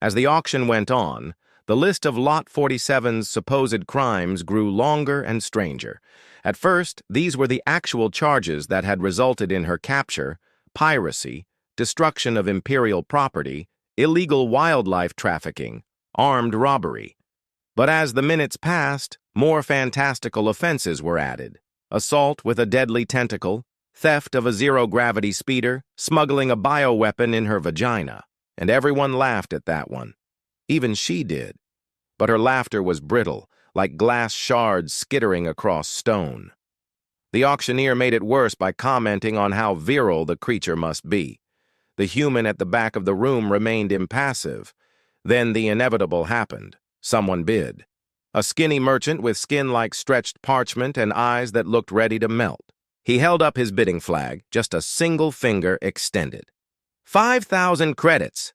As the auction went on, the list of Lot 47's supposed crimes grew longer and stranger. At first, these were the actual charges that had resulted in her capture: piracy, destruction of imperial property, illegal wildlife trafficking, armed robbery. But as the minutes passed, more fantastical offenses were added: assault with a deadly tentacle, theft of a zero-gravity speeder, smuggling a bioweapon in her vagina. And everyone laughed at that one. Even she did. But her laughter was brittle, like glass shards skittering across stone. The auctioneer made it worse by commenting on how virile the creature must be. The human at the back of the room remained impassive. Then the inevitable happened. Someone bid. A skinny merchant with skin like stretched parchment and eyes that looked ready to melt. He held up his bidding flag, just a single finger extended. 5,000 credits.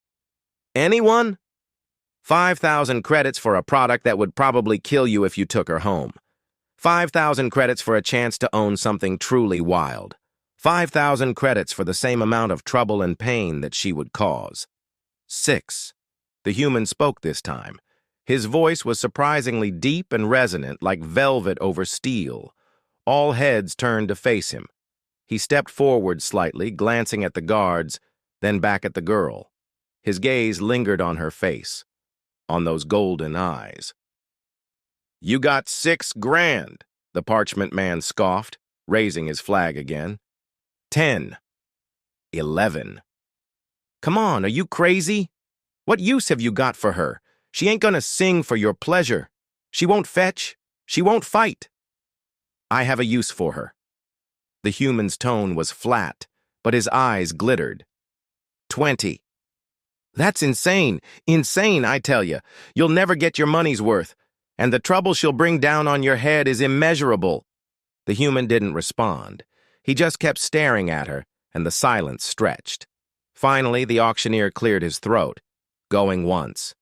Anyone? 5,000 credits for a product that would probably kill you if you took her home. 5,000 credits for a chance to own something truly wild. 5,000 credits for the same amount of trouble and pain that she would cause. 6. The human spoke this time. His voice was surprisingly deep and resonant, like velvet over steel. All heads turned to face him. He stepped forward slightly, glancing at the guards, then back at the girl. His gaze lingered on her face, on those golden eyes. "You got 6 grand, the parchment man scoffed, raising his flag again. 10. 11. Come on, are you crazy? What use have you got for her? She ain't gonna sing for your pleasure. She won't fetch. She won't fight. I have a use for her." The human's tone was flat, but his eyes glittered. 20. That's insane. Insane, I tell you. You'll never get your money's worth, and the trouble she'll bring down on your head is immeasurable. The human didn't respond. He just kept staring at her, and the silence stretched. Finally, the auctioneer cleared his throat, going once.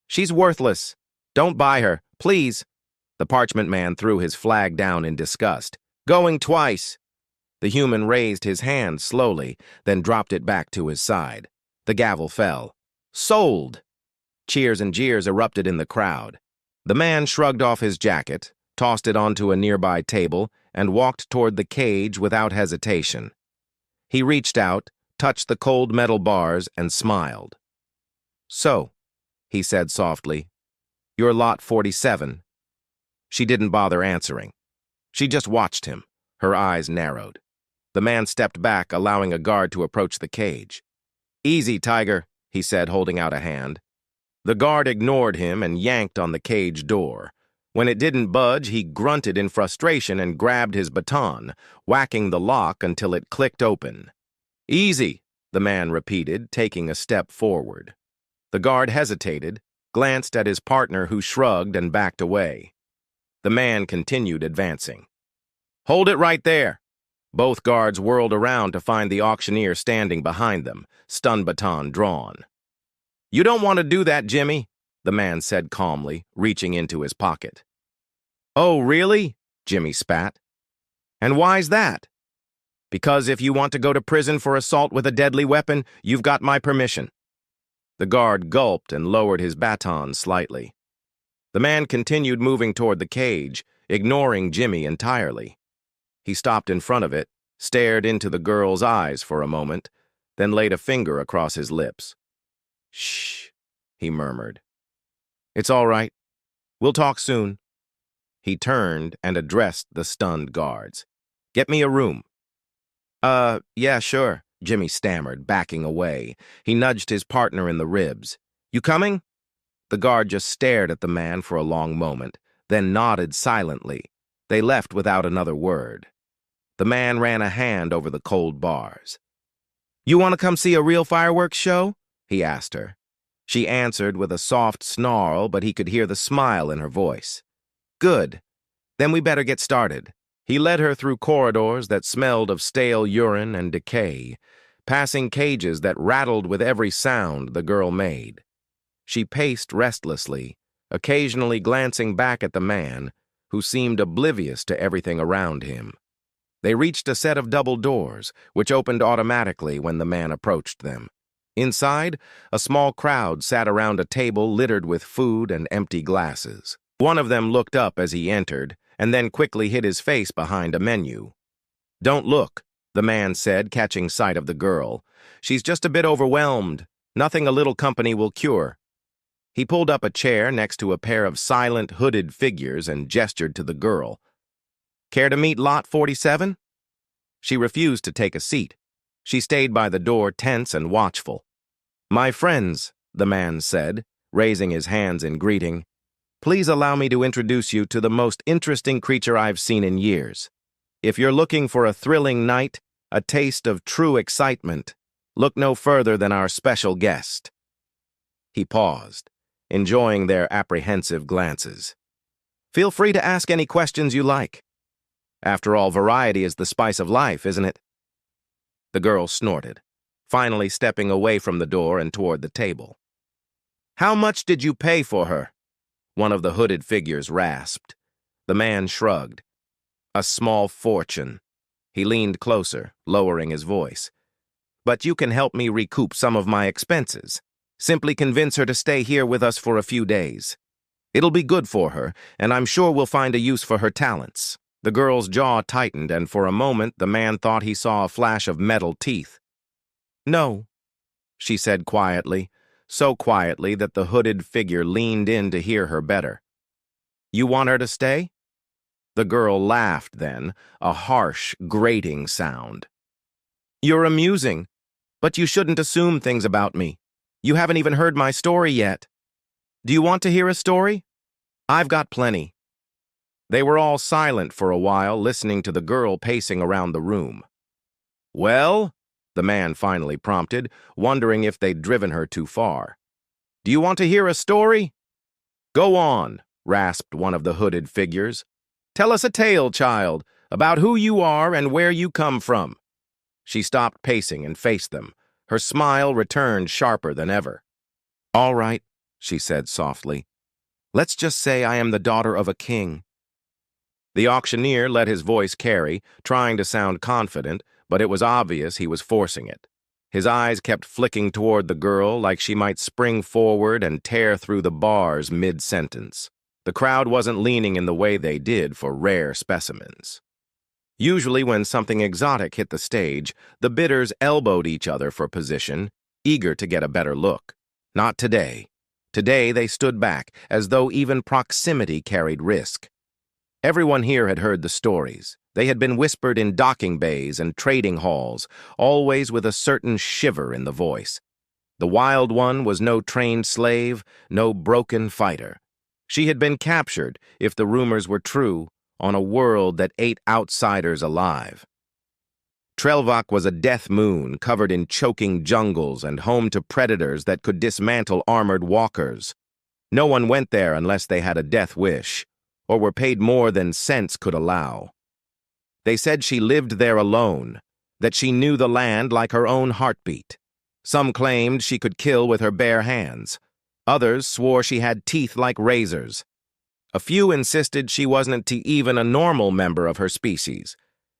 "She's worthless. Don't buy her, please." The parchment man threw his flag down in disgust. "Going twice." The human raised his hand slowly, then dropped it back to his side. The gavel fell. "Sold!" Cheers and jeers erupted in the crowd. The man shrugged off his jacket, tossed it onto a nearby table, and walked toward the cage without hesitation. He reached out, touched the cold metal bars, and smiled. "So," he said softly, "you're Lot 47. She didn't bother answering. She just watched him, her eyes narrowed. The man stepped back, allowing a guard to approach the cage. "Easy, Tiger," he said, holding out a hand. The guard ignored him and yanked on the cage door. When it didn't budge, he grunted in frustration and grabbed his baton, whacking the lock until it clicked open. "Easy," the man repeated, taking a step forward. The guard hesitated, glanced at his partner who shrugged and backed away. The man continued advancing. "Hold it right there." Both guards whirled around to find the auctioneer standing behind them, stun baton drawn. "You don't want to do that, Jimmy," the man said calmly, reaching into his pocket. "Oh, really?" Jimmy spat. "And why's that?" "Because if you want to go to prison for assault with a deadly weapon, you've got my permission." The guard gulped and lowered his baton slightly. The man continued moving toward the cage, ignoring Jimmy entirely. He stopped in front of it, stared into the girl's eyes for a moment, then laid a finger across his lips. "Shh," he murmured. "It's all right. We'll talk soon." He turned and addressed the stunned guards. "Get me a room." Yeah, sure," Jimmy stammered, backing away. He nudged his partner in the ribs. "You coming?" The guard just stared at the man for a long moment, then nodded silently. They left without another word. The man ran a hand over the cold bars. "You want to come see a real fireworks show?" he asked her. She answered with a soft snarl, but he could hear the smile in her voice. "Good. Then we better get started." He led her through corridors that smelled of stale urine and decay, passing cages that rattled with every sound the girl made. She paced restlessly, occasionally glancing back at the man, who seemed oblivious to everything around him. They reached a set of double doors, which opened automatically when the man approached them. Inside, a small crowd sat around a table littered with food and empty glasses. One of them looked up as he entered, and then quickly hid his face behind a menu. "Don't look," the man said, catching sight of the girl. "She's just a bit overwhelmed. Nothing a little company will cure." He pulled up a chair next to a pair of silent, hooded figures and gestured to the girl. "Care to meet Lot 47? She refused to take a seat. She stayed by the door, tense and watchful. "My friends," the man said, raising his hands in greeting, "please allow me to introduce you to the most interesting creature I've seen in years. If you're looking for a thrilling night, a taste of true excitement, look no further than our special guest." He paused, enjoying their apprehensive glances. "Feel free to ask any questions you like. After all, variety is the spice of life, isn't it?" The girl snorted, finally stepping away from the door and toward the table. "How much did you pay for her?" one of the hooded figures rasped. The man shrugged. "A small fortune." He leaned closer, lowering his voice. "But you can help me recoup some of my expenses. Simply convince her to stay here with us for a few days. It'll be good for her, and I'm sure we'll find a use for her talents." The girl's jaw tightened, and for a moment the man thought he saw a flash of metal teeth. "No," she said quietly, so quietly that the hooded figure leaned in to hear her better. "You want her to stay?" The girl laughed then, a harsh, grating sound. "You're amusing, but you shouldn't assume things about me. You haven't even heard my story yet. Do you want to hear a story? I've got plenty." They were all silent for a while, listening to the girl pacing around the room. "Well?" the man finally prompted, wondering if they'd driven her too far. "Do you want to hear a story?" "Go on," rasped one of the hooded figures. "Tell us a tale, child, about who you are and where you come from." She stopped pacing and faced them. Her smile returned sharper than ever. "All right," she said softly. "Let's just say I am the daughter of a king." The auctioneer let his voice carry, trying to sound confident, but it was obvious he was forcing it. His eyes kept flicking toward the girl like she might spring forward and tear through the bars mid-sentence. The crowd wasn't leaning in the way they did for rare specimens. Usually when something exotic hit the stage, the bidders elbowed each other for position, eager to get a better look. Not today. Today they stood back, as though even proximity carried risk. Everyone here had heard the stories. They had been whispered in docking bays and trading halls, always with a certain shiver in the voice. The wild one was no trained slave, no broken fighter. She had been captured, if the rumors were true, on a world that ate outsiders alive. Trelvak was a death moon covered in choking jungles and home to predators that could dismantle armored walkers. No one went there unless they had a death wish, or were paid more than sense could allow. They said she lived there alone, that she knew the land like her own heartbeat. Some claimed she could kill with her bare hands. Others swore she had teeth like razors. A few insisted she wasn't even a normal member of her species,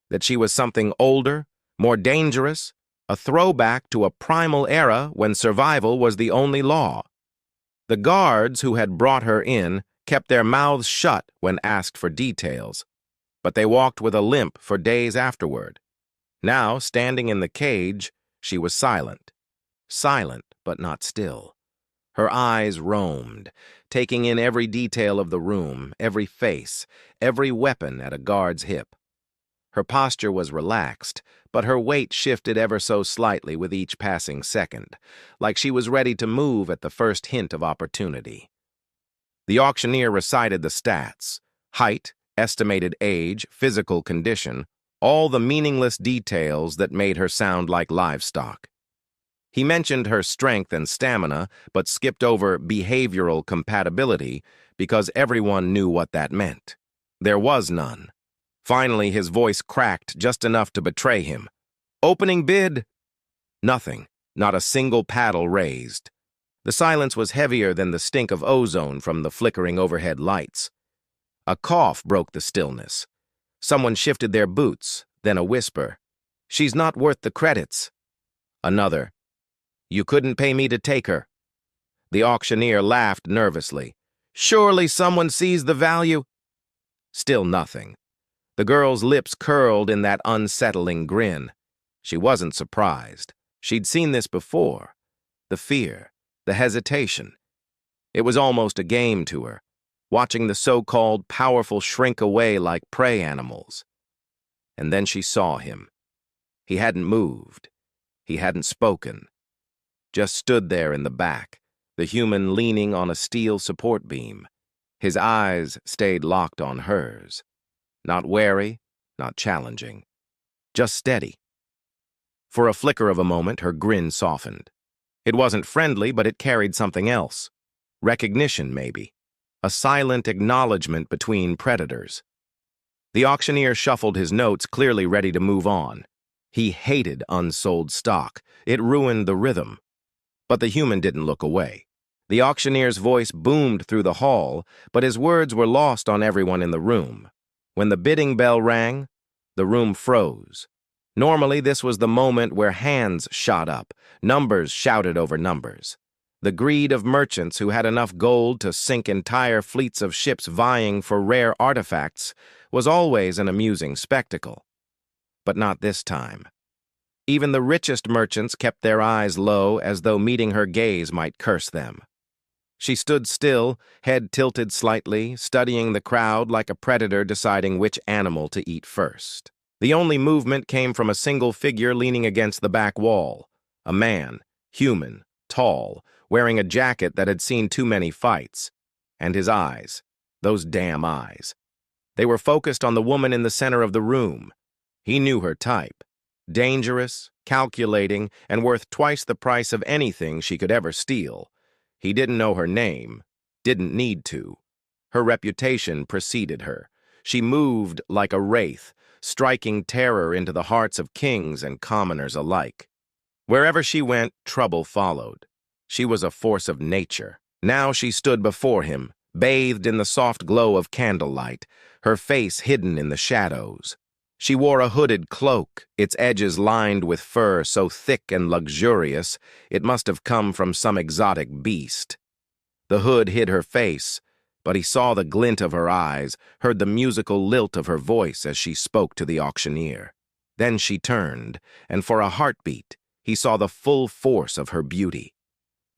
that she was something older, more dangerous, a throwback to a primal era when survival was the only law. The guards who had brought her in kept their mouths shut when asked for details, but they walked with a limp for days afterward. Now, standing in the cage, she was silent. Silent, but not still. Her eyes roamed, taking in every detail of the room, every face, every weapon at a guard's hip. Her posture was relaxed, but her weight shifted ever so slightly with each passing second, like she was ready to move at the first hint of opportunity. The auctioneer recited the stats: height, estimated age, physical condition, all the meaningless details that made her sound like livestock. He mentioned her strength and stamina, but skipped over behavioral compatibility because everyone knew what that meant. There was none. Finally, his voice cracked just enough to betray him. "Opening bid!" Nothing, not a single paddle raised. The silence was heavier than the stink of ozone from the flickering overhead lights. A cough broke the stillness. Someone shifted their boots, then a whisper. "She's not worth the credits." Another. You couldn't pay me to take her." The auctioneer laughed nervously. "Surely someone sees the value." Still nothing. The girl's lips curled in that unsettling grin. She wasn't surprised. She'd seen this before. The fear, the hesitation. It was almost a game to her, watching the so-called powerful shrink away like prey animals. And then she saw him. He hadn't moved. He hadn't spoken. Just stood there in the back, the human leaning on a steel support beam. His eyes stayed locked on hers. Not wary, not challenging. Just steady. For a flicker of a moment, her grin softened. It wasn't friendly, but it carried something else. Recognition, maybe. A silent acknowledgement between predators. The auctioneer shuffled his notes, clearly ready to move on. He hated unsold stock. It ruined the rhythm. But the human didn't look away. The auctioneer's voice boomed through the hall, but his words were lost on everyone in the room. When the bidding bell rang, the room froze. Normally, this was the moment where hands shot up, numbers shouted over numbers. The greed of merchants who had enough gold to sink entire fleets of ships vying for rare artifacts was always an amusing spectacle. But not this time. Even the richest merchants kept their eyes low, as though meeting her gaze might curse them. She stood still, head tilted slightly, studying the crowd like a predator deciding which animal to eat first. The only movement came from a single figure leaning against the back wall. A man, human, tall, wearing a jacket that had seen too many fights. And his eyes, those damn eyes. They were focused on the woman in the center of the room. He knew her type. Dangerous, calculating, and worth twice the price of anything she could ever steal. He didn't know her name, didn't need to. Her reputation preceded her. She moved like a wraith, striking terror into the hearts of kings and commoners alike. Wherever she went, trouble followed. She was a force of nature. Now she stood before him, bathed in the soft glow of candlelight, her face hidden in the shadows. She wore a hooded cloak, its edges lined with fur so thick and luxurious it must have come from some exotic beast. The hood hid her face, but he saw the glint of her eyes, heard the musical lilt of her voice as she spoke to the auctioneer. Then she turned, and for a heartbeat, he saw the full force of her beauty.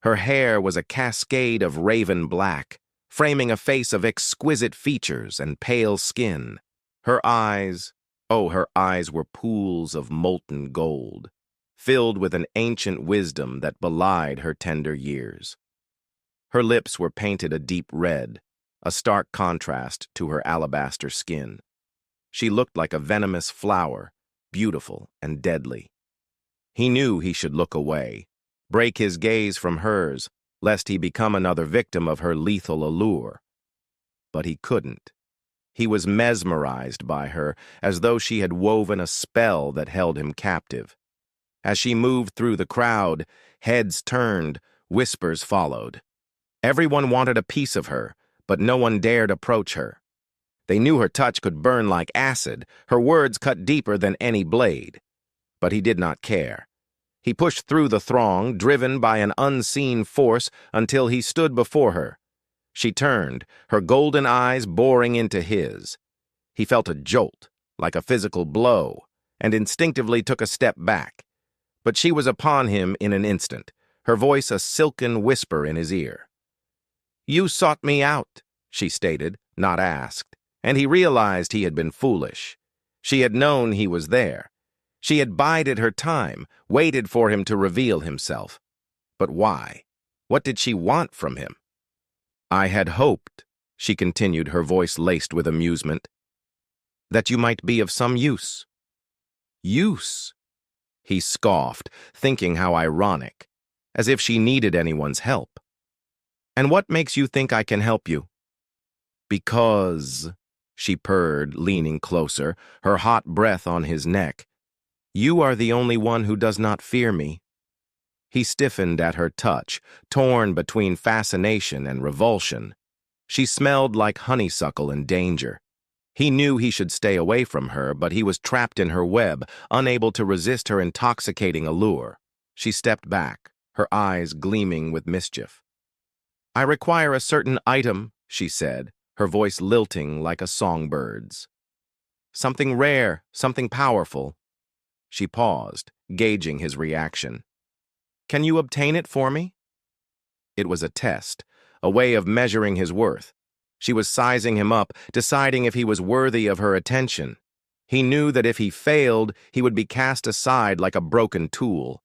Her hair was a cascade of raven black, framing a face of exquisite features and pale skin. Her eyes... Oh, her eyes were pools of molten gold, filled with an ancient wisdom that belied her tender years. Her lips were painted a deep red, a stark contrast to her alabaster skin. She looked like a venomous flower, beautiful and deadly. He knew he should look away, break his gaze from hers, lest he become another victim of her lethal allure. But he couldn't. He was mesmerized by her, as though she had woven a spell that held him captive. As she moved through the crowd, heads turned, whispers followed. Everyone wanted a piece of her, but no one dared approach her. They knew her touch could burn like acid, her words cut deeper than any blade. But he did not care. He pushed through the throng, driven by an unseen force, until he stood before her. She turned, her golden eyes boring into his. He felt a jolt, like a physical blow, and instinctively took a step back. But she was upon him in an instant, her voice a silken whisper in his ear. "You sought me out," she stated, not asked, and he realized he had been foolish. She had known he was there. She had bided her time, waited for him to reveal himself. But why? What did she want from him? "I had hoped," she continued, her voice laced with amusement, "that you might be of some use." "Use?" He scoffed, thinking how ironic, as if she needed anyone's help. "And what makes you think I can help you?" "Because," she purred, leaning closer, her hot breath on his neck, "you are the only one who does not fear me." He stiffened at her touch, torn between fascination and revulsion. She smelled like honeysuckle and danger. He knew he should stay away from her, but he was trapped in her web, unable to resist her intoxicating allure. She stepped back, her eyes gleaming with mischief. "I require a certain item," she said, her voice lilting like a songbird's. "Something rare, something powerful." She paused, gauging his reaction. "Can you obtain it for me?" It was a test, a way of measuring his worth. She was sizing him up, deciding if he was worthy of her attention. He knew that if he failed, he would be cast aside like a broken tool.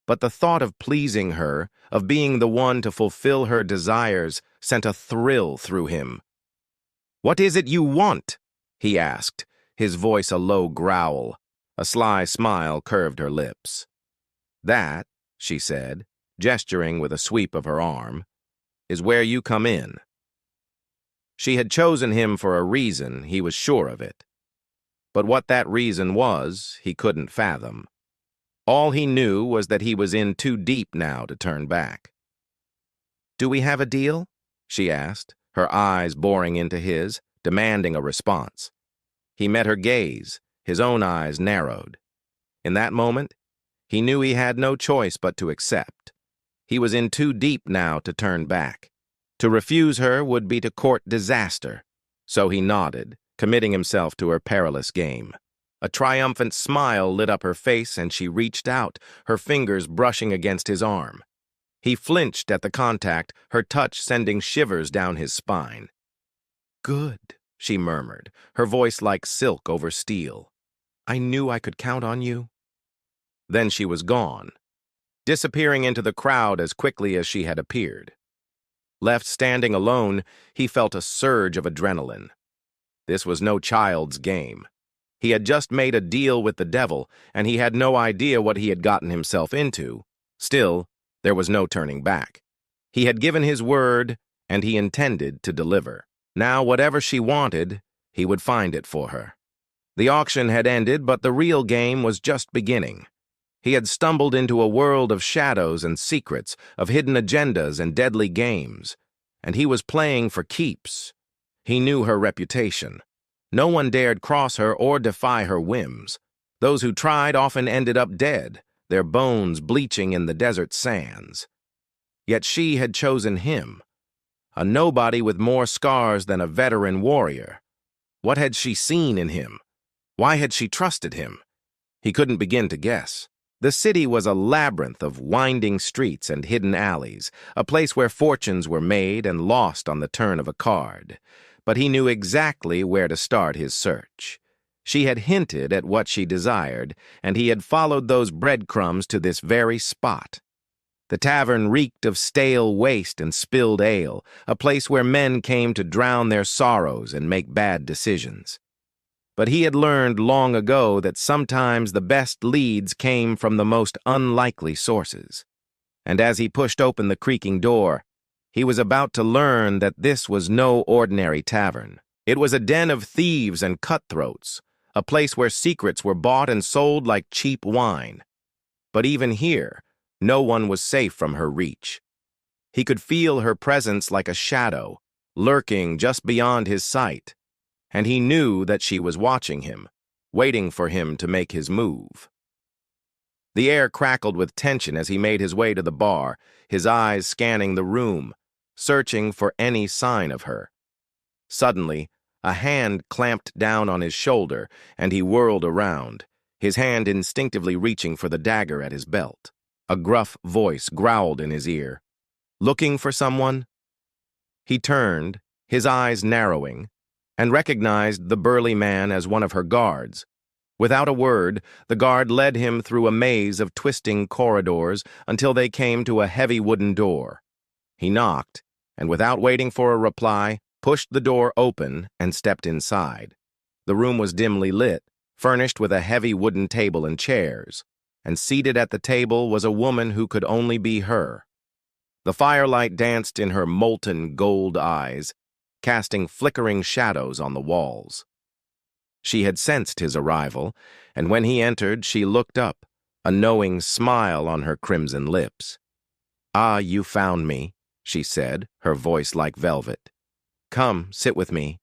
But the thought of pleasing her, of being the one to fulfill her desires, sent a thrill through him. "What is it you want?" he asked, his voice a low growl. A sly smile curved her lips. "That," she said, gesturing with a sweep of her arm, "is where you come in." She had chosen him for a reason, he was sure of it. But what that reason was, he couldn't fathom. All he knew was that he was in too deep now to turn back. "Do we have a deal?" she asked, her eyes boring into his, demanding a response. He met her gaze, his own eyes narrowed. In that moment, he knew he had no choice but to accept. He was in too deep now to turn back. To refuse her would be to court disaster. So he nodded, committing himself to her perilous game. A triumphant smile lit up her face and she reached out, her fingers brushing against his arm. He flinched at the contact, her touch sending shivers down his spine. "Good," she murmured, her voice like silk over steel. "I knew I could count on you." Then she was gone, disappearing into the crowd as quickly as she had appeared. Left standing alone, he felt a surge of adrenaline. This was no child's game. He had just made a deal with the devil, and he had no idea what he had gotten himself into. Still, there was no turning back. He had given his word, and he intended to deliver. Now, whatever she wanted, he would find it for her. The auction had ended, but the real game was just beginning. He had stumbled into a world of shadows and secrets, of hidden agendas and deadly games, and he was playing for keeps. He knew her reputation. No one dared cross her or defy her whims. Those who tried often ended up dead, their bones bleaching in the desert sands. Yet she had chosen him, a nobody with more scars than a veteran warrior. What had she seen in him? Why had she trusted him? He couldn't begin to guess. The city was a labyrinth of winding streets and hidden alleys, a place where fortunes were made and lost on the turn of a card. But he knew exactly where to start his search. She had hinted at what she desired, and he had followed those breadcrumbs to this very spot. The tavern reeked of stale waste and spilled ale, a place where men came to drown their sorrows and make bad decisions. But he had learned long ago that sometimes the best leads came from the most unlikely sources. And as he pushed open the creaking door, he was about to learn that this was no ordinary tavern. It was a den of thieves and cutthroats, a place where secrets were bought and sold like cheap wine. But even here, no one was safe from her reach. He could feel her presence like a shadow, lurking just beyond his sight. And he knew that she was watching him, waiting for him to make his move. The air crackled with tension as he made his way to the bar, his eyes scanning the room, searching for any sign of her. Suddenly, a hand clamped down on his shoulder, and he whirled around, his hand instinctively reaching for the dagger at his belt. A gruff voice growled in his ear. "Looking for someone?" He turned, his eyes narrowing, and recognized the burly man as one of her guards. Without a word, the guard led him through a maze of twisting corridors until they came to a heavy wooden door. He knocked, and without waiting for a reply, pushed the door open and stepped inside. The room was dimly lit, furnished with a heavy wooden table and chairs, and seated at the table was a woman who could only be her. The firelight danced in her molten gold eyes, casting flickering shadows on the walls. She had sensed his arrival, and when he entered, she looked up, a knowing smile on her crimson lips. "Ah, you found me," she said, her voice like velvet. "Come, sit with me."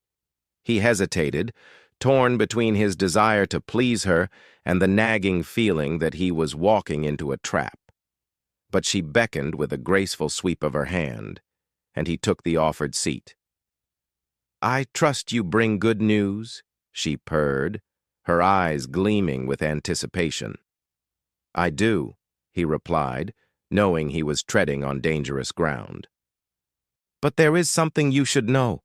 He hesitated, torn between his desire to please her and the nagging feeling that he was walking into a trap. but she beckoned with a graceful sweep of her hand, and he took the offered seat. "I trust you bring good news," she purred, her eyes gleaming with anticipation. "I do," he replied, knowing he was treading on dangerous ground. "But there is something you should know."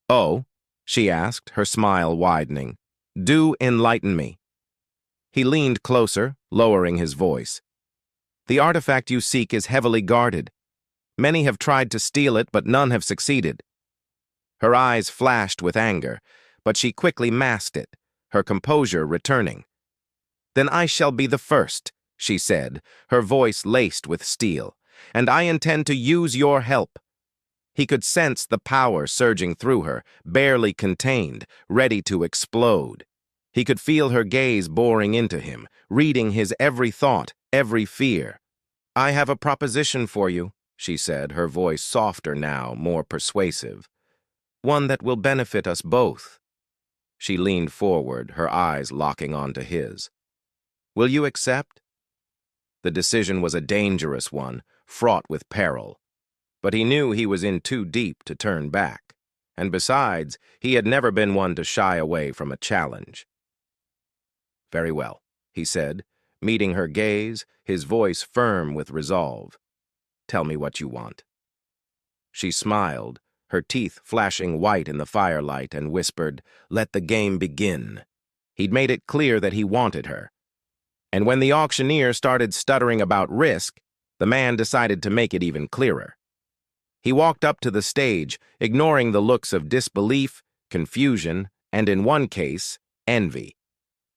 "Oh?" she asked, her smile widening. "Do enlighten me." He leaned closer, lowering his voice. "The artifact you seek is heavily guarded. Many have tried to steal it, but none have succeeded." Her eyes flashed with anger, but she quickly masked it, her composure returning. "Then I shall be the first," she said, her voice laced with steel, "and I intend to use your help." He could sense the power surging through her, barely contained, ready to explode. He could feel her gaze boring into him, reading his every thought, every fear. "I have a proposition for you," she said, her voice softer now, more persuasive. "One that will benefit us both." She leaned forward, her eyes locking onto his. "Will you accept?" The decision was a dangerous one, fraught with peril. But he knew he was in too deep to turn back. And besides, he had never been one to shy away from a challenge. "Very well," he said, meeting her gaze, his voice firm with resolve. "Tell me what you want." She smiled, her teeth flashing white in the firelight, and whispered, "Let the game begin." He'd made it clear that he wanted her. And when the auctioneer started stuttering about risk, the man decided to make it even clearer. He walked up to the stage, ignoring the looks of disbelief, confusion, and in one case, envy.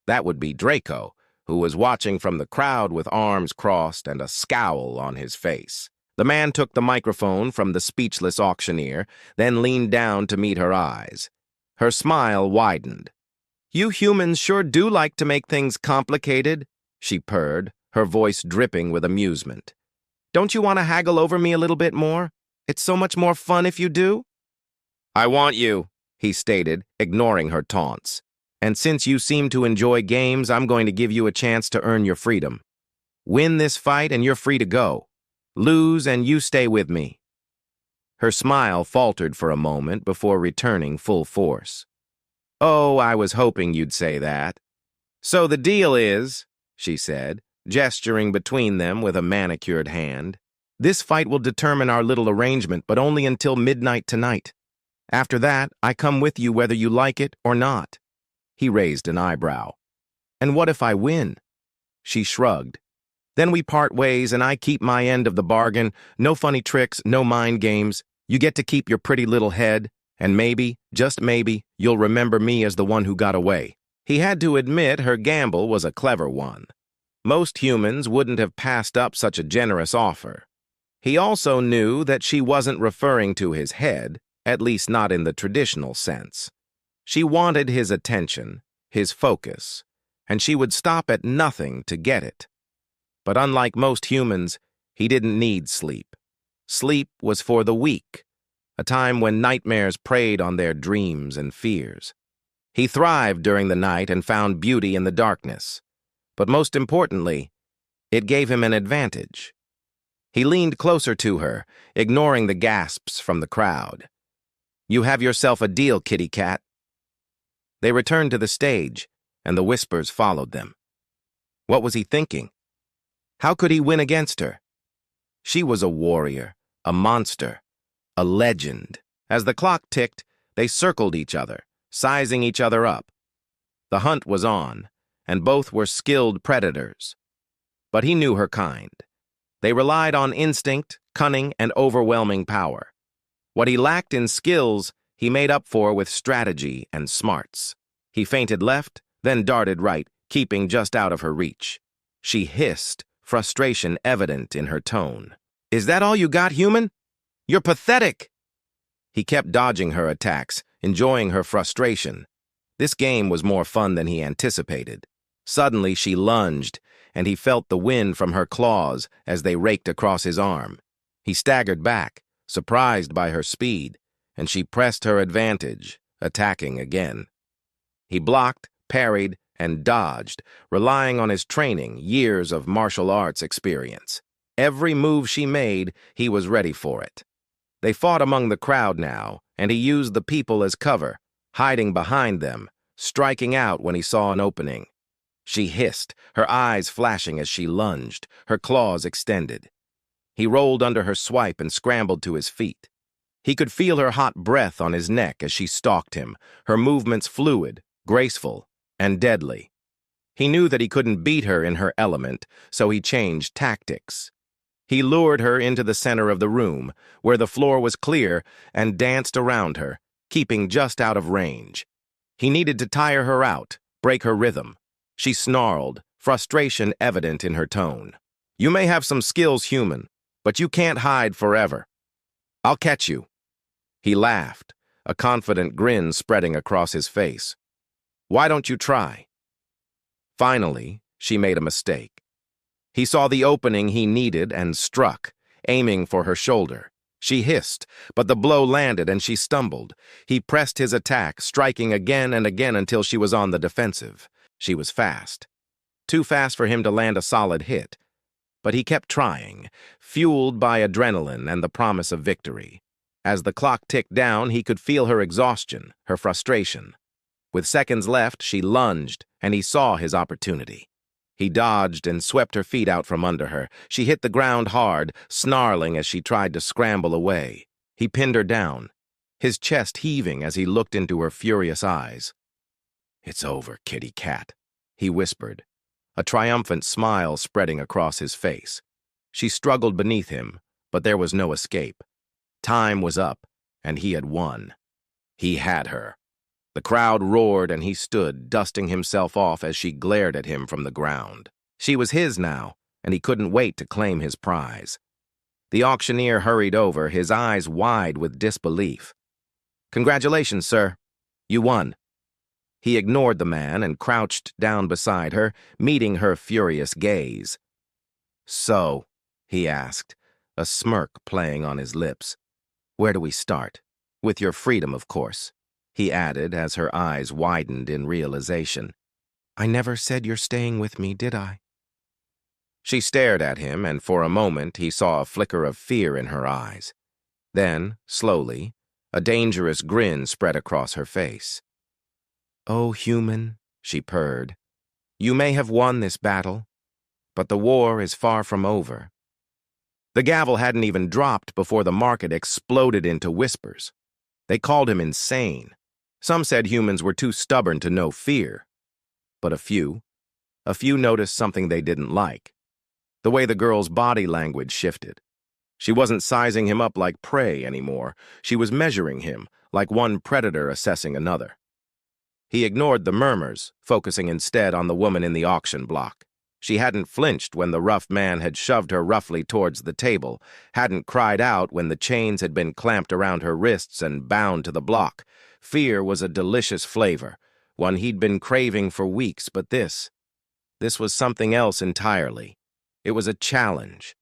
That would be Draco, who was watching from the crowd with arms crossed and a scowl on his face. The man took the microphone from the speechless auctioneer, then leaned down to meet her eyes. Her smile widened. "You humans sure do like to make things complicated," she purred, her voice dripping with amusement. "Don't you want to haggle over me a little bit more? It's so much more fun if you do." "I want you," he stated, ignoring her taunts. "And since you seem to enjoy games, I'm going to give you a chance to earn your freedom. Win this fight and you're free to go. Lose and you stay with me." Her smile faltered for a moment before returning full force. "Oh, I was hoping you'd say that. So the deal is," she said, gesturing between them with a manicured hand, "this fight will determine our little arrangement, but only until midnight tonight. After that, I come with you whether you like it or not." He raised an eyebrow. "And what if I win?" She shrugged. "Then we part ways and I keep my end of the bargain. No funny tricks, no mind games. You get to keep your pretty little head, and maybe, just maybe, you'll remember me as the one who got away." He had to admit her gamble was a clever one. Most humans wouldn't have passed up such a generous offer. He also knew that she wasn't referring to his head, at least not in the traditional sense. She wanted his attention, his focus, and she would stop at nothing to get it. But unlike most humans, he didn't need sleep. Sleep was for the weak, a time when nightmares preyed on their dreams and fears. He thrived during the night and found beauty in the darkness. But most importantly, it gave him an advantage. He leaned closer to her, ignoring the gasps from the crowd. "You have yourself a deal, kitty cat." They returned to the stage, and the whispers followed them. What was he thinking? How could he win against her? She was a warrior, a monster, a legend. As the clock ticked, they circled each other, sizing each other up. The hunt was on, and both were skilled predators. But he knew her kind. They relied on instinct, cunning, and overwhelming power. What he lacked in skills, he made up for with strategy and smarts. He feinted left, then darted right, keeping just out of her reach. She hissed, frustration evident in her tone. "Is that all you got, human? You're pathetic!" He kept dodging her attacks, enjoying her frustration. This game was more fun than he anticipated. Suddenly she lunged, and he felt the wind from her claws as they raked across his arm. He staggered back, surprised by her speed, and she pressed her advantage, attacking again. He blocked, parried, and dodged, relying on his training, years of martial arts experience. Every move she made, he was ready for it. They fought among the crowd now, and he used the people as cover, hiding behind them, striking out when he saw an opening. She hissed, her eyes flashing as she lunged, her claws extended. He rolled under her swipe and scrambled to his feet. He could feel her hot breath on his neck as she stalked him, her movements fluid, graceful, and deadly. He knew that he couldn't beat her in her element, so he changed tactics. He lured her into the center of the room, where the floor was clear, and danced around her, keeping just out of range. He needed to tire her out, break her rhythm. She snarled, frustration evident in her tone. "You may have some skills, human, but you can't hide forever. I'll catch you." He laughed, a confident grin spreading across his face. "Why don't you try?" Finally, she made a mistake. He saw the opening he needed and struck, aiming for her shoulder. She hissed, but the blow landed and she stumbled. He pressed his attack, striking again and again until she was on the defensive. She was fast. Too fast for him to land a solid hit. But he kept trying, fueled by adrenaline and the promise of victory. As the clock ticked down, he could feel her exhaustion, her frustration. With seconds left, she lunged, and he saw his opportunity. He dodged and swept her feet out from under her. She hit the ground hard, snarling as she tried to scramble away. He pinned her down, his chest heaving as he looked into her furious eyes. "It's over, kitty cat," he whispered, a triumphant smile spreading across his face. She struggled beneath him, but there was no escape. Time was up, and he had won. He had her. The crowd roared and he stood, dusting himself off as she glared at him from the ground. She was his now, and he couldn't wait to claim his prize. The auctioneer hurried over, his eyes wide with disbelief. "Congratulations, sir. You won." He ignored the man and crouched down beside her, meeting her furious gaze. "So," he asked, a smirk playing on his lips, "where do we start? With your freedom, of course," he added as her eyes widened in realization. "I never said you're staying with me, did I?" She stared at him, and for a moment he saw a flicker of fear in her eyes. Then, slowly, a dangerous grin spread across her face. "Oh, human," she purred, "you may have won this battle, but the war is far from over." The gavel hadn't even dropped before the market exploded into whispers. They called him insane. Some said humans were too stubborn to know fear. But a few noticed something they didn't like. The way the girl's body language shifted. She wasn't sizing him up like prey anymore. She was measuring him, like one predator assessing another. He ignored the murmurs, focusing instead on the woman in the auction block. She hadn't flinched when the rough man had shoved her roughly towards the table, hadn't cried out when the chains had been clamped around her wrists and bound to the block. Fear was a delicious flavor, one he'd been craving for weeks, but this was something else entirely. It was a challenge.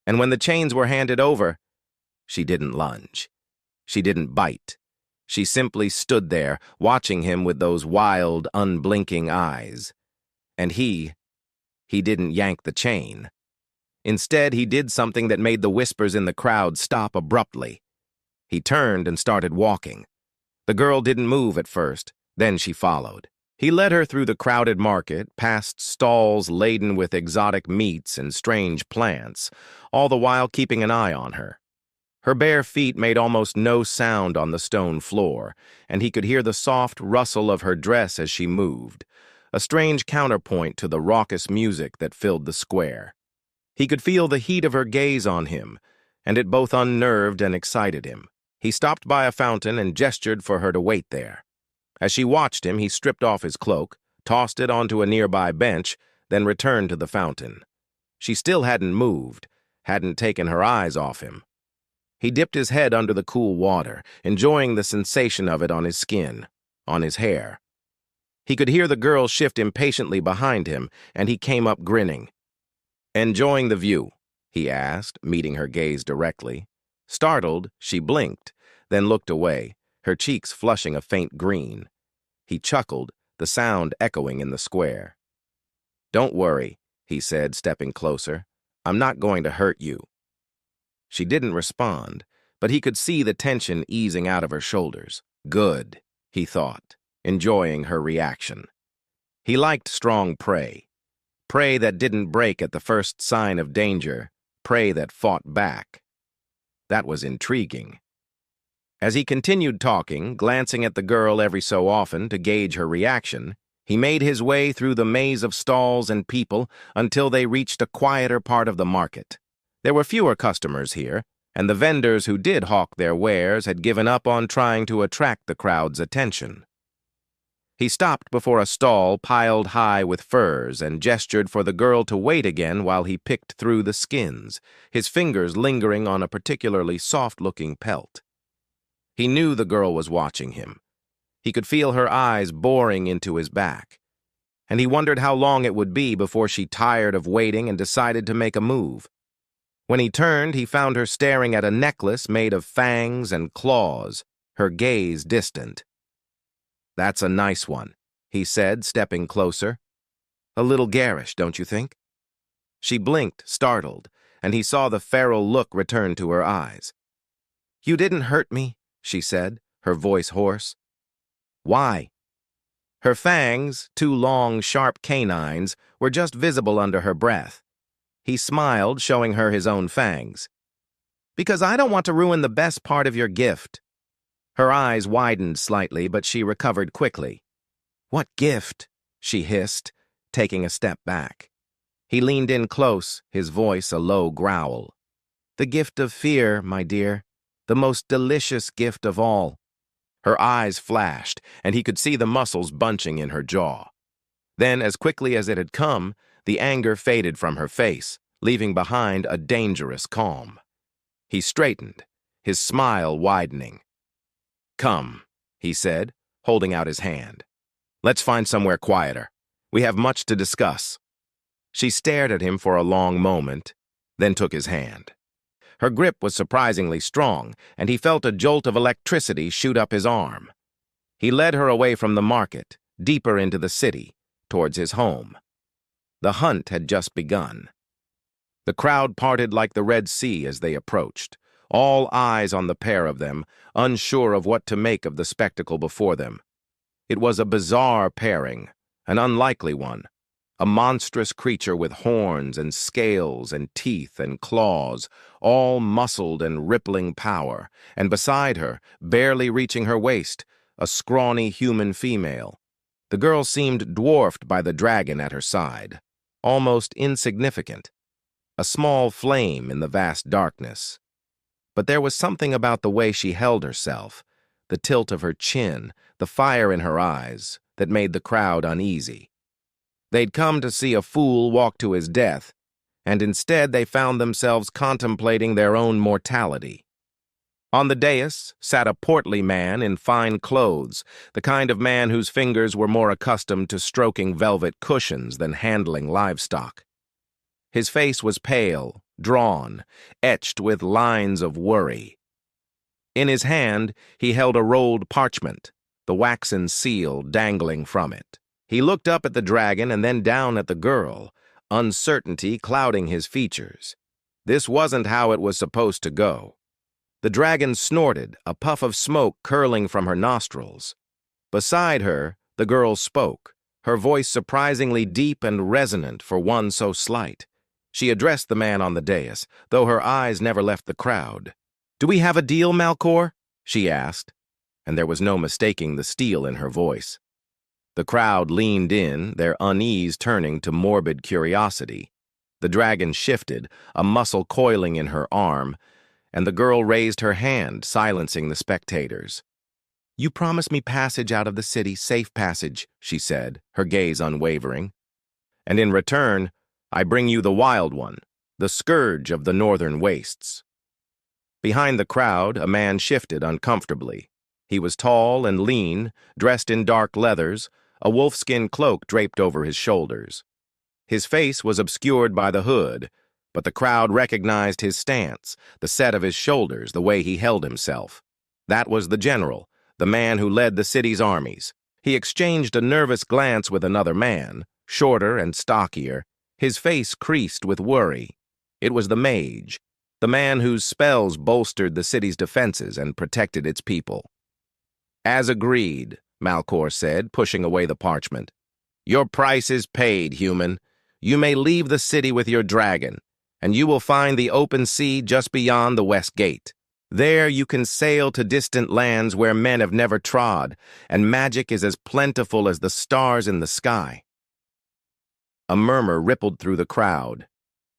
And when the chains were handed over, she didn't lunge. She didn't bite. She simply stood there, watching him with those wild, unblinking eyes. And he didn't yank the chain. Instead, he did something that made the whispers in the crowd stop abruptly. He turned and started walking. The girl didn't move at first, then she followed. He led her through the crowded market, past stalls laden with exotic meats and strange plants, all the while keeping an eye on her. Her bare feet made almost no sound on the stone floor, and he could hear the soft rustle of her dress as she moved, a strange counterpoint to the raucous music that filled the square. He could feel the heat of her gaze on him, and it both unnerved and excited him. He stopped by a fountain and gestured for her to wait there. As she watched him, he stripped off his cloak, tossed it onto a nearby bench, then returned to the fountain. She still hadn't moved, hadn't taken her eyes off him. He dipped his head under the cool water, enjoying the sensation of it on his skin, on his hair. He could hear the girl shift impatiently behind him, and he came up grinning. "Enjoying the view?" he asked, meeting her gaze directly. Startled, she blinked, then looked away, her cheeks flushing a faint green. He chuckled, the sound echoing in the square. "Don't worry," he said, stepping closer. I'm not going to hurt you." She didn't respond, but he could see the tension easing out of her shoulders. Good, he thought, enjoying her reaction. He liked strong prey. Prey that didn't break at the first sign of danger, prey that fought back. That was intriguing. As he continued talking, glancing at the girl every so often to gauge her reaction, he made his way through the maze of stalls and people until they reached a quieter part of the market. There were fewer customers here, and the vendors who did hawk their wares had given up on trying to attract the crowd's attention. He stopped before a stall piled high with furs and gestured for the girl to wait again while he picked through the skins, his fingers lingering on a particularly soft-looking pelt. He knew the girl was watching him. He could feel her eyes boring into his back, and he wondered how long it would be before she tired of waiting and decided to make a move. When he turned, he found her staring at a necklace made of fangs and claws, her gaze distant. "That's a nice one," he said, stepping closer. "A little garish, don't you think?" She blinked, startled, and he saw the feral look return to her eyes. "You didn't hurt me," she said, her voice hoarse. "Why?" Her fangs, two long, sharp canines, were just visible under her breath. He smiled, showing her his own fangs. "Because I don't want to ruin the best part of your gift." Her eyes widened slightly, but she recovered quickly. "What gift?" she hissed, taking a step back. He leaned in close, his voice a low growl. "The gift of fear, my dear. The most delicious gift of all." Her eyes flashed, and he could see the muscles bunching in her jaw. Then, as quickly as it had come, the anger faded from her face, leaving behind a dangerous calm. He straightened, his smile widening. "Come," he said, holding out his hand. "Let's find somewhere quieter. We have much to discuss." She stared at him for a long moment, then took his hand. Her grip was surprisingly strong, and he felt a jolt of electricity shoot up his arm. He led her away from the market, deeper into the city, towards his home. The hunt had just begun. The crowd parted like the Red Sea as they approached, all eyes on the pair of them, unsure of what to make of the spectacle before them. It was a bizarre pairing, an unlikely one. A monstrous creature with horns and scales and teeth and claws, all muscled and rippling power, and beside her, barely reaching her waist, a scrawny human female. The girl seemed dwarfed by the dragon at her side, almost insignificant, a small flame in the vast darkness. But there was something about the way she held herself, the tilt of her chin, the fire in her eyes, that made the crowd uneasy. They'd come to see a fool walk to his death, and instead they found themselves contemplating their own mortality. On the dais sat a portly man in fine clothes, the kind of man whose fingers were more accustomed to stroking velvet cushions than handling livestock. His face was pale, drawn, etched with lines of worry. In his hand, he held a rolled parchment, the waxen seal dangling from it. He looked up at the dragon and then down at the girl, uncertainty clouding his features. This wasn't how it was supposed to go. The dragon snorted, a puff of smoke curling from her nostrils. Beside her, the girl spoke, her voice surprisingly deep and resonant for one so slight. She addressed the man on the dais, though her eyes never left the crowd. "Do we have a deal, Malcor?" she asked, and there was no mistaking the steel in her voice. The crowd leaned in, their unease turning to morbid curiosity. The dragon shifted, a muscle coiling in her arm, and the girl raised her hand, silencing the spectators. "You promised me passage out of the city, safe passage," she said, her gaze unwavering. "And in return, I bring you the wild one, the scourge of the northern wastes." Behind the crowd, a man shifted uncomfortably. He was tall and lean, dressed in dark leathers, a wolfskin cloak draped over his shoulders. His face was obscured by the hood, but the crowd recognized his stance, the set of his shoulders, the way he held himself. That was the general, the man who led the city's armies. He exchanged a nervous glance with another man, shorter and stockier, his face creased with worry. It was the mage, the man whose spells bolstered the city's defenses and protected its people. "As agreed," Malcor said, pushing away the parchment. "Your price is paid, human. You may leave the city with your dragon, and you will find the open sea just beyond the west gate. There you can sail to distant lands where men have never trod, and magic is as plentiful as the stars in the sky." A murmur rippled through the crowd.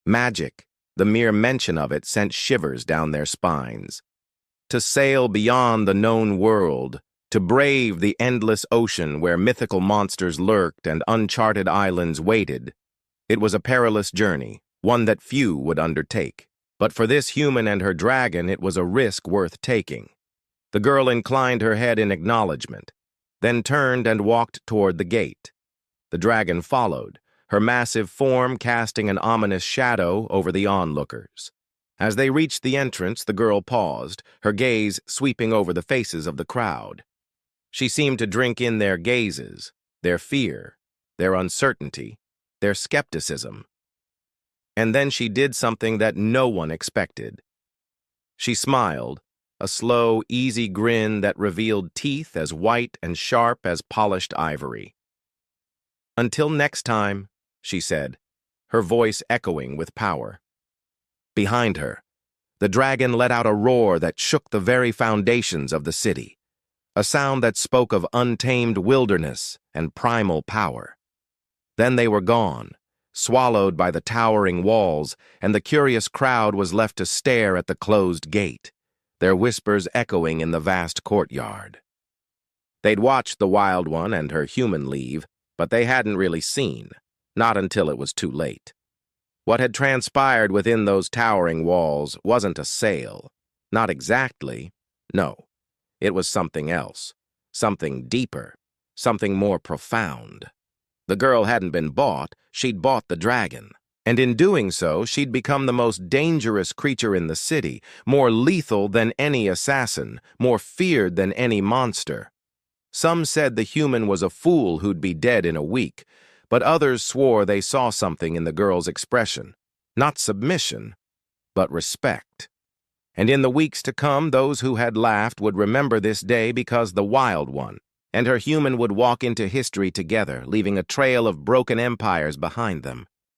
Magic, the mere mention of it sent shivers down their spines. To sail beyond the known world, to brave the endless ocean where mythical monsters lurked and uncharted islands waited, it was a perilous journey, one that few would undertake. But for this human and her dragon, it was a risk worth taking. The girl inclined her head in acknowledgement, then turned and walked toward the gate. The dragon followed, her massive form casting an ominous shadow over the onlookers. As they reached the entrance, the girl paused, her gaze sweeping over the faces of the crowd. She seemed to drink in their gazes, their fear, their uncertainty, their skepticism. And then she did something that no one expected. She smiled, a slow, easy grin that revealed teeth as white and sharp as polished ivory. "Until next time," she said, her voice echoing with power. Behind her, the dragon let out a roar that shook the very foundations of the city, a sound that spoke of untamed wilderness and primal power. Then they were gone, swallowed by the towering walls, and the curious crowd was left to stare at the closed gate, their whispers echoing in the vast courtyard. They'd watched the Wild One and her human leave, but they hadn't really seen, not until it was too late. What had transpired within those towering walls wasn't a sail. Not exactly. No, it was something else, something deeper, something more profound. The girl hadn't been bought, she'd bought the dragon. And in doing so, she'd become the most dangerous creature in the city, more lethal than any assassin, more feared than any monster. Some said the human was a fool who'd be dead in a week, but others swore they saw something in the girl's expression. Not submission, but respect. And in the weeks to come, those who had laughed would remember this day because the Wild One and her human would walk into history together, leaving a trail of broken empires behind them.